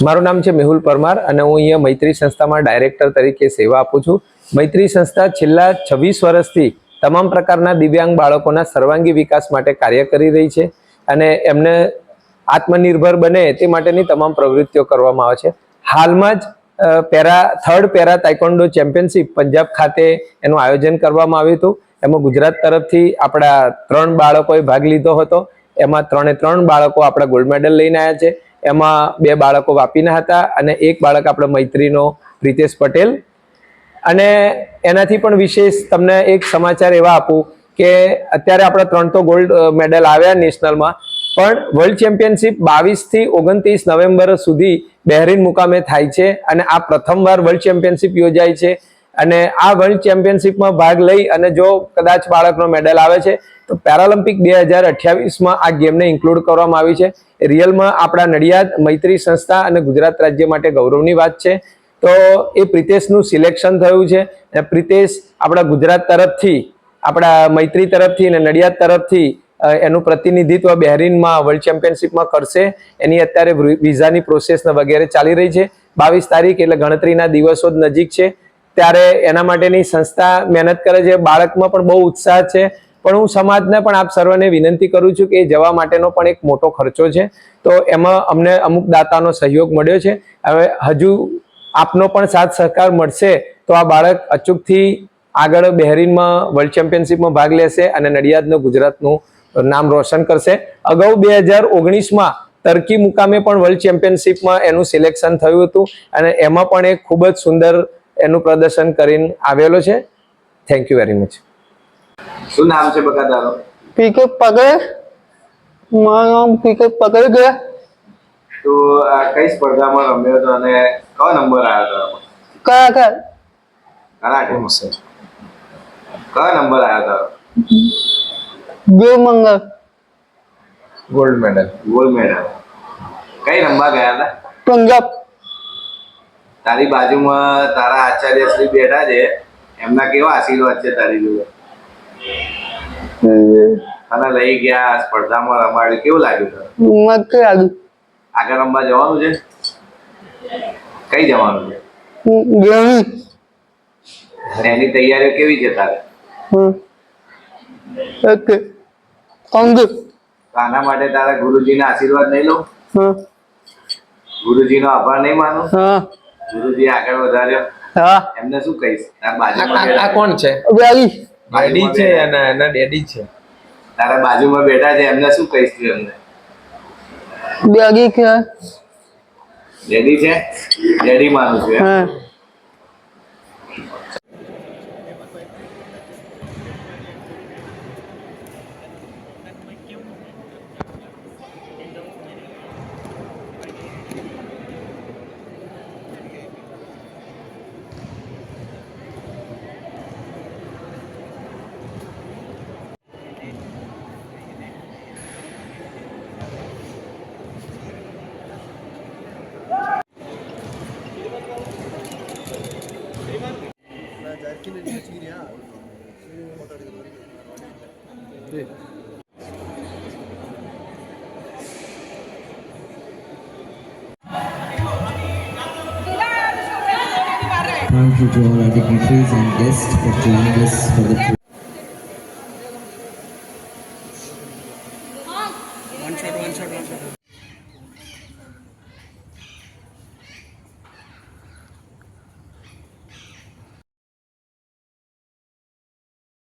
મારું નામ છે મેહુલ પરમાર અને હું અહીંયા મૈત્રી સંસ્થામાં ડાયરેક્ટર તરીકે સેવા આપું છું. મૈત્રી સંસ્થા છેલ્લા 26 વર્ષથી તમામ પ્રકારના દિવ્યાંગ બાળકોના સર્વાંગી વિકાસ માટે કાર્ય કરી રહી છે અને એમને આત્મનિર્ભર બને તે માટેની તમામ પ્રવૃત્તિઓ કરવામાં આવે છે. હાલમાં જ થર્ડ પેરા તાઇકોન્ડો ચેમ્પિયનશિપ પંજાબ ખાતે એનું આયોજન કરવામાં આવ્યું હતું. એમાં ગુજરાત તરફથી આપણા 3 બાળકોએ ભાગ લીધો હતો. એમાં 3 બાળકો આપણા ગોલ્ડ મેડલ લઈને આવ્યા છે. એમાં 2 બાળકો વાપીના હતા અને 1 બાળક આપણા મૈત્રીનો પ્રિતેશ પટેલ. અને એનાથી પણ વિશેષ તમને એક સમાચાર એવા આપું કે અત્યારે આપણા 3 તો ગોલ્ડ મેડલ આવ્યા નેશનલમાં, પણ વર્લ્ડ ચેમ્પિયનશિપ 22 થી 29 નવેમ્બર સુધી બહેરીન મુકામે થાય છે અને આ પ્રથમવાર વર્લ્ડ ચેમ્પિયનશિપ યોજાય છે. અને આ વર્લ્ડ ચેમ્પિયનશિપમાં ભાગ લઈ અને જો કદાચ બાળકનો મેડલ આવે છે તો પેરાલિમ્પિક 2028માં આ ગેમને ઇન્ક્લુડ કરવામાં આવી છે. રિયલમાં આપણા નડિયાદ મૈત્રી સંસ્થા અને ગુજરાત રાજ્ય માટે ગૌરવની વાત છે. તો એ પ્રિતેશનું સિલેક્શન થયું છે. પ્રિતેશ આપણા ગુજરાત તરફથી, આપણા મૈત્રી તરફથી અને નડિયાદ તરફથી એનું પ્રતિનિધિત્વ બહેરીનમાં વર્લ્ડ ચેમ્પિયનશિપમાં કરશે. એની અત્યારે વિઝાની પ્રોસેસ વગેરે ચાલી રહી છે. 22 તારીખ એટલે ગણતરીના દિવસો જ નજીક છે, ત્યારે એના માટેની સંસ્થા મહેનત કરે છે. બાળકમાં પણ બહુ ઉત્સાહ છે, પણ હું સમાજને પણ આપ સર્વને વિનંતી કરું છું કે એ જવા માટેનો પણ એક મોટો ખર્ચો છે. તો એમાં અમને અમુક દાતાનો સહયોગ મળ્યો છે. હવે હજુ આપનો પણ સાથ સહકાર મળશે તો આ બાળક અચૂકથી આગળ બહેરીનમાં વર્લ્ડ ચેમ્પિયનશિપમાં ભાગ લેશે અને નડિયાદનું ગુજરાતનું નામ રોશન કરશે. અગાઉ 2019માં ટર્કી મુકામે પણ વર્લ્ડ ચેમ્પિયનશિપમાં એનું સિલેક્શન થયું હતું અને એમાં પણ એક ખૂબ જ સુંદર એનું પ્રદર્શન કરીને આવેલો છે. Thank you very much. શું નામ છે બકા તારો? પીકે પટેલ. મારું નામ પીકે પટેલ છે. તો આ કઈ સ્પર્ધામાં રમ્યો હતો અને કયો નંબર આવ્યો હતો? કરાટે. કરાટેમાં છે. કયો નંબર આવ્યો હતો? 2 મંગળ. Gold medal. Gold medal. કઈ રમવા ગયા હતા? પંજાબ. તારી બાજુમાં તારા આચાર્ય શ્રી બેઠા છે, એમના કેવા આશીર્વાદ છે તારી જોડે? તને લઈ ગયા સ્પર્ધામાં રમાડ્યું, કેવું લાગ્યું તને? મસ્ત લાગ્યું. આગળ રમવા જવાનું છે? કઈ જવાનું છે? ગેમી. અને એની તૈયારીઓ કેવી છે તારે? ઓકે. કોંગુ. આના માટે તારા ગુરુજીના આશીર્વાદ નહીં લઉં? ગુરુજીનો આભાર નહીં માનું? ગુરુજી આગળ વધાર્યો, એમને શું કહીશ? તારા બાજુમાં આ કોણ છે? ડેડી છે અને એના ડેડી છે. તારા બાજુમાં બેઠા છે, એમને શું કહીશ તું એમને? ડેડી છે. ડેડી છે? ડેડી માનું છું એમ? Thank you to all our dignitaries and guests for joining us for the one shot.